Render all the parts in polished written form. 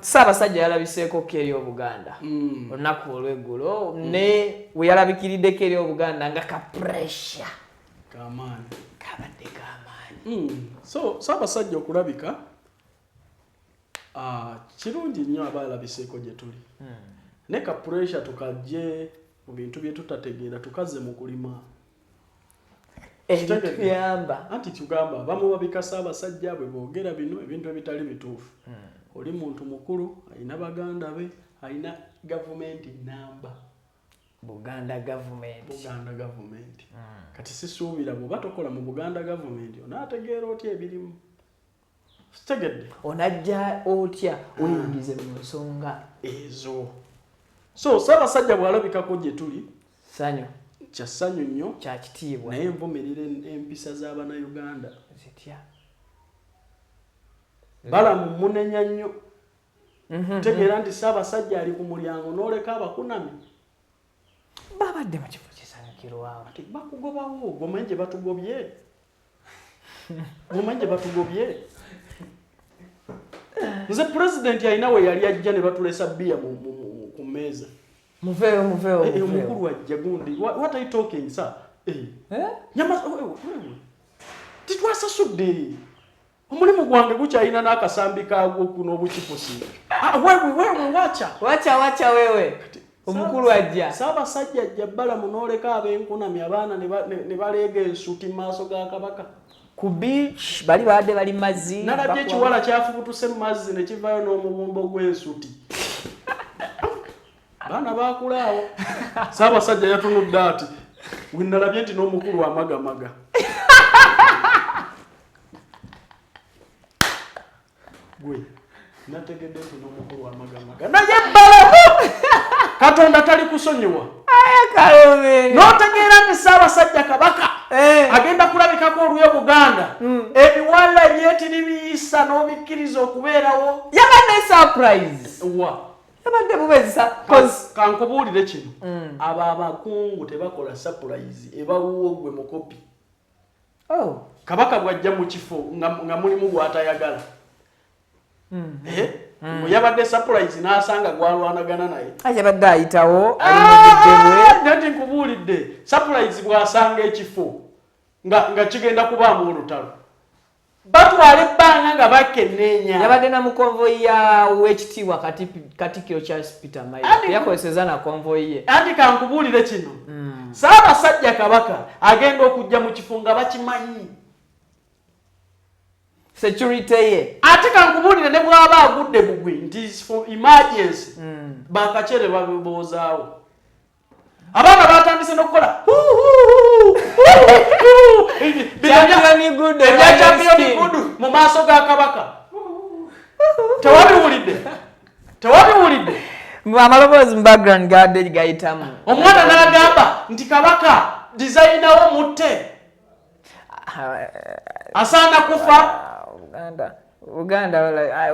Ssaabasajja yalabiseeko eri Obuganda olunaku olw'eggulo ne we yalabikiriddeko eri Obuganda nga ka pressure kamaani kabadde kamaani. So Ssaabasajja okulabika kirungi nnyo abaalabiseeko gye tuli ne ka pressure tukajje mu bintu bye tutategeera tukaze mu kulima ebituyamba anti tugamba abamu babika Ssaabasajja bwe boogera bino ebintu ebitali bituufu. Oli muntu mukulu alina baganda be alina gavumenti namba Buganda government kati sisuubira bw'oba tokola mu Buganda government onaategeera otya ebirimu kitegedde onajja otya oyingize mu nsonga ezo. So Ssaabasajja bw'alabikako gye tuli sanyu kya ssanyu nnyo kya kitiibwa naye nvumirira empisa z'Abannayuganda zitya Balam munenya nnyo tegeera nti Ssaabasajja ali ku mulyango n'oleka abakunami babadde mu kifo kisanyukirwawo ati bakugobawo gomanyi gye batugobye nze pulezidenti alina we yali ajja ne batulesa bbiya ku mmeeza muveewo omukulu ajja gundi what are you talking sir nyama titwasasudde omulimu gwange gukyalina n'akasambi kaagwo kuno obukifusi wewe wacha wewe omukulu ajja Ssaabasajja ajja Balamu n'oleka ab'enkunami abaana ne baleega ensuti mu maaso ga Kabaka ku beach bali baadde bali mazzi nalabye ekiwala kyafubutuse mu mazzi ne kivaayo n'omubumbo gw'ensuti baana baakulaawo Ssaabasajja yatunudde ati we nalabye nti n'omukulu amagamaga gwe nategedde nti n'omukulu amagamaga naye Balamu Katonda tali kusonyiwa n'otegeera nti Ssaabasajja Kabaka agenda kulabikako olw'e Buganda ebiwala byetiri biyisa n'obikkiriza okubeerawo yabadde surprise yabadde bubezisa kankubuulire kino abo abakungu tebakola surprise ebawuwo gwe mukopi Kabaka bw'ajja mu kifo nga mulimu gw'atayagala yabadde surprise n'asanga gwalwanagana naye yabadde ayitawo alimugiddebwe nati nkubuulidde surprise bw'asanga ekifo nga kigenda kubaamu olutalo batwala ebbanga nga bakenneenya yabadde na mu konvoyi ya w'ekitiibwa Katikkiro Charles Peter Mayiga yakozeseza na konvoyi ye anti kankubuulire kino Ssaabasajja Kabaka agenda okujja mu kifo nga bakimanyi security ye ate kankubuulire ne bw'aba agudde bugwi nti for emergency bakacere babiboozaawo abaana batandise n'okukola ebyakyampioni gudu mu maaso ga Kabaka tewabiwulidde amaloboozi mu background gadde gayitamu omwana n'agamba nti Kabaka dizayinawo mutte asaana kufa Uganda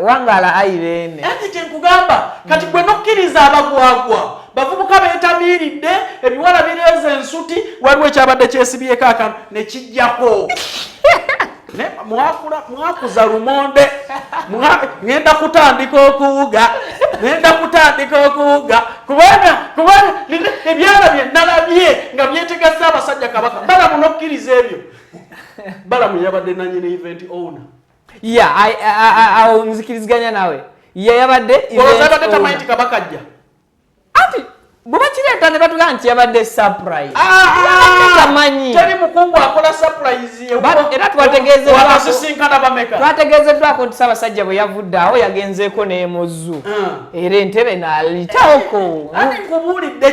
wangala ayireene ati kyenkugamba kati gwe nokkiriza abagwagwa bavubuka beetamiiridde ebiwala bireeza ensuti waliwo ekyabadde kyesibyeko akantu ne kijjako mwakuza lumonde ngenda kutandika okuwuga kubanga ebyala bye nalabye nga byetega Ssaabasajja Kabaka Balamu nokkiriza ebyo Balamu yabadde nanyini event owner awo nzikiriziganya nawe yabadde tamanyi nti Kabaka ajja ati bw'oba kireeta ne batugamba nti yabadde surprise tamanyi teri mukungu akola surprise era twategeezeddwako nti Ssaabasajja bwe yavudde awo yagenzeeko n'emuzu era entebe n'alitawoko ati nkubuulidde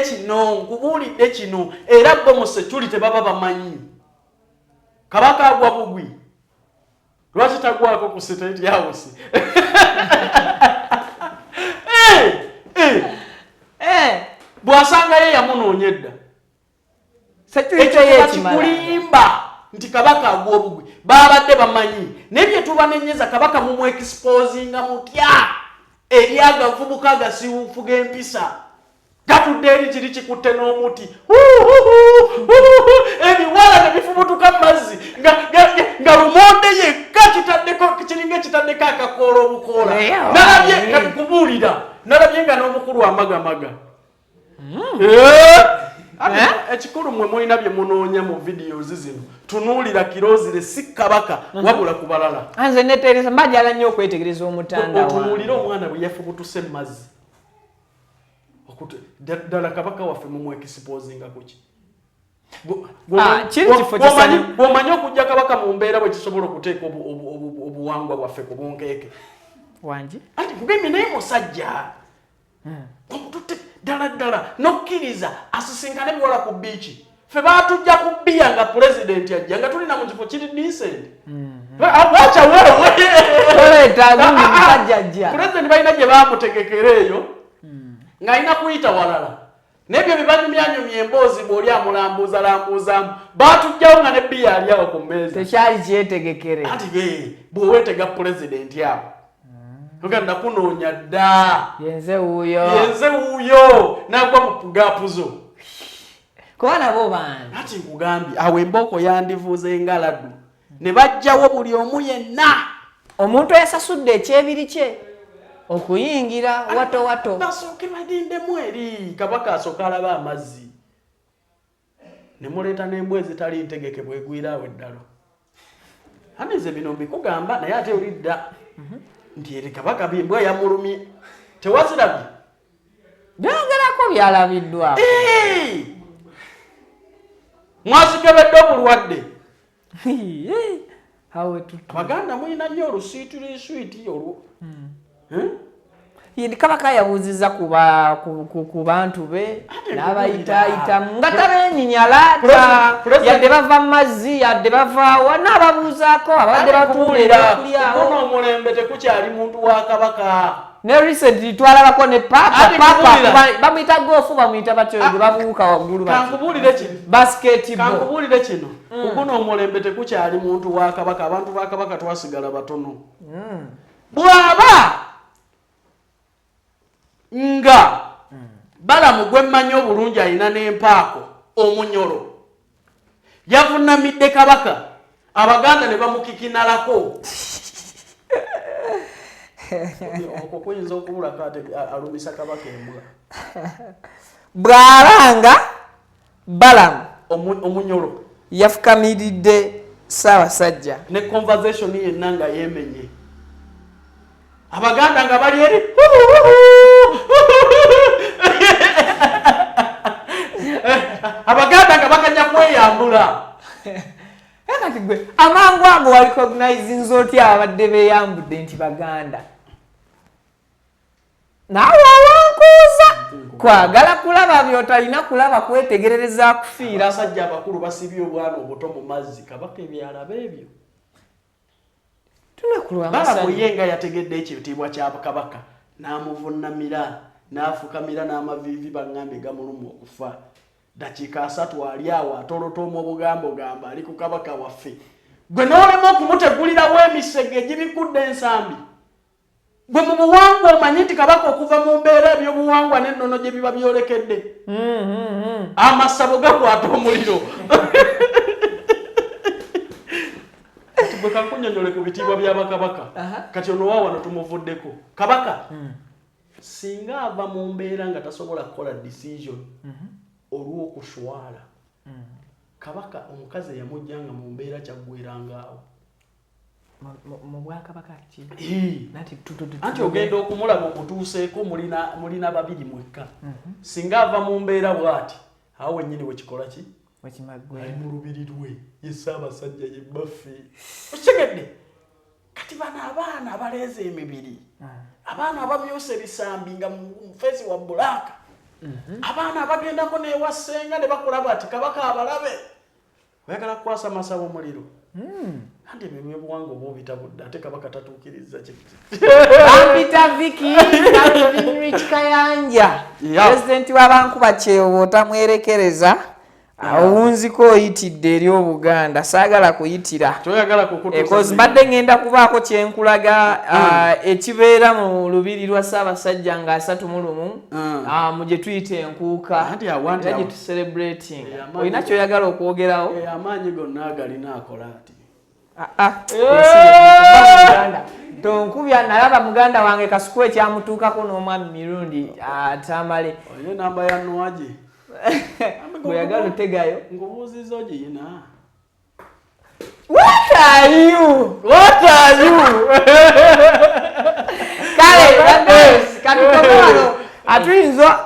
kino era bo mu security baba bamanyi Kabaka agwa bugwi lwaki tagwako ku State House bw'asanga ye yamunoonya edda ekikulimba nti Kabaka agwa obugwi babadde bamanyi nebye tubanenyeza Kabaka mumu exposinga mutya eri agavubuka agasiwufu g'empisa gatudde eri kiri kikutte n'omuti ebiwala ne bifubutuka mu mazzi nga lumonde yekka kiringa kitaddeko akakoola obukoola nalabye kubuulira nalabye nga n'omukulu amagamaga ekikulu mmwe mulina bye munoonya mu videos zino tunuulira Kirozire si Kabaka wabula ku balala nze netegereza mbajala nnyo okwetegereza omutanda otunuulira omwana bwe yafubutuse mu mazzi ddala Kabaka waffe mumwekisipozinga kuki bw'omanyi okujja Kabaka mu mbeera bwe kisobola okuteeka obuwangwa bwaffe ku bunkeeke wangi anti kugambye naye musajja omututte ddala nokkiriza asisinkane biwala ku biiki ffe baatujja ku bbiya nga pulezidenti ajja nga tulina mu kifo kiri decent wacha wewe pulezidenti balina gye baamutegekera eyo ng'alina kuyita walala n'ebyo bibanyumyanyumya emboozi bw'oli amulambuuzambu baatujjawo nga ne bbiya ali awo ku mmeeza tekyali kyetegekere anti bw'oweetega pulezidenti awo ogenda kunoonya dda yenze wuuyo n'agwa mu pugaapuzo kuba nabo bandi ati nkugambye awo embooko yandivuuze ngaladdu ne bajjawo buli omu yenna omuntu yasasudde ekyebiri kye okuyingira wato basooke badindemu eri Kabaka asooka alaba amazzi ne muleeta n'embwa ezitali ntegeke bwegwiraawo eddalo anize bino mbikugamba naye ate oli dda nti eri Kabaka embwa yamulumye tewazirabye byogerako byalabiddwa mwasikebedde obulwadde abaganda mulina nnyo olusiitiriswiti olwo Kabaka yabuuziza ku bantu be n'abayitaayitamu nga tabenyinyala yadde bava mu mazzi yadde bavaawa n'ababuuzaako abadde batuulira kuno omulembe tekukyali muntu wa Kabaka ne recently twalabako ne papa bamuyita goofu bamuyita batyo gwe babuuka waggulu kankubuulire kino kuno omulembe tekukyali muntu wa Kabaka abantu ba Kabaka twasigala batono bw'aba nga Balamu gwe mmanyi obulungi alina n'empaako omunyolo yavunamidde Kabaka abaganda ne bamukikinalako okwo kuyinza okubulako ate alumisa Kabaka embwa bw'alanga Balamu omunyolo yafukamiridde Ssaabasajja ne conversation yenna nga yemenye abaganda nga bali eri abaganda nga bakanya kweyambula kati gwe amangu ago walicognizinza otya abadde beeyambudde nti baganda naawe awankuuza kwagala kulaba byotalina kulaba kwetegerereza kufiira abasajja abakulu basibye obwana obuto mu mazzi Kabaka ebyalaba ebyo Balamu yenga yategedde ekitiibwa kya Kabaka n'amuvunamira n'afukamira n'amaviivi baŋŋambye gamuluma okufa dakiika 3 ali awo atolotoma obugambogamba ali ku Kabaka waffe gwe n'olema okumutegulirawo emisege egibikudde ensambi gwe mu buwangwa omanyi nti Kabaka okuva mu mbeera ebyobuwangwa n'ennono gye biba byolekedde amasabo gakwata omuliro bwe kakunyonyole ku bitiibwa bya bakabaka kati ono waawano tumuvuddeko Kabaka singa ava mu mbeera nga tasobola kukola decision olw'okuswala Kabaka omukazi eyamujjanga mu mbeera kyaggwerangaawo mu Bwakabaka anti ogenda okumulaba omutuuseeko mulina babiri mwekka singa ava mu mbeera bw'ati awo wennyini wekikola ki ali mu lubiri lwe ye Ssaabasajja ye baffe okitegedde kati bano abaana abaleeza emibiri abaana abamyusa ebisambi nga mufezi wa bbulaaka abaana abagendako newasenga ne bakulaba ati Kabaka abalabe oyagala kukwasa masabo omuliro andi ebyo eby'obuwangwa oba obitabudde ate Kabaka tatuukiriza Ampita Viki Rich Kayanja pulezidenti w'abankuba kyewo otamwerekereza awunziko oyitidde eri Obuganda saagala kuyitira because mbadde ngenda kubaako kyenkulaga ekibeera mu lubiri lwa Ssaabasajja nga 31 mu gye tuyita enkuuka era gye tucelebrating olina kyoyagala okwogerawo amaanyi gonna agalina akola ati tonkubya nalaba muganda wange kasuku ekyamutuukako n'omwami mirundi atamale oyo namba ya Lwaki gweyagala otegayo ngubuuziza ogiyina. What are you? Kale katukomano atuyinza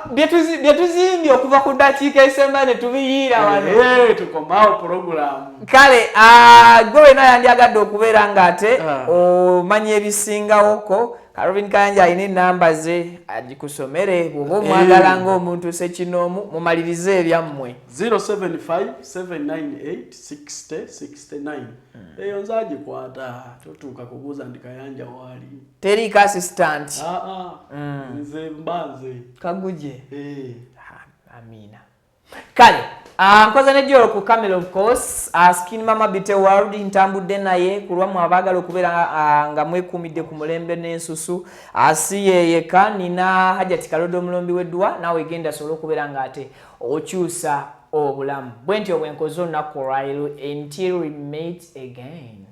byetuzimbye okuva ku dakiika esemba ne tubiyiira wano tukomawo program. Kale gwe wena yandyagadde okubeera ng'ate omanya ebisingawoko Robin Kayanja alina enamba ze agikusomere bw'oba omwagala ng'omuntu sekinoomu mumalirize ebyammwe 075-798-6069 eyo nze agikwata totuuka kubuuza ndi Kayanja waali teriiko assistant nze mbanze kaguje amina kale nkoze ne Jolo ku camera of course Skin Mama Bite World ntambudde naye kulwamu abaagala okubeera nga mwekumidde ku mulembe n'ensusu asiyeyeka nina Hajati Kalodo omulombi w'eddwa nawe genda sobola okubeera ng'ate okyusa obulamu bwe ntyo bwenkoze olunaku olwaleero until we meet again.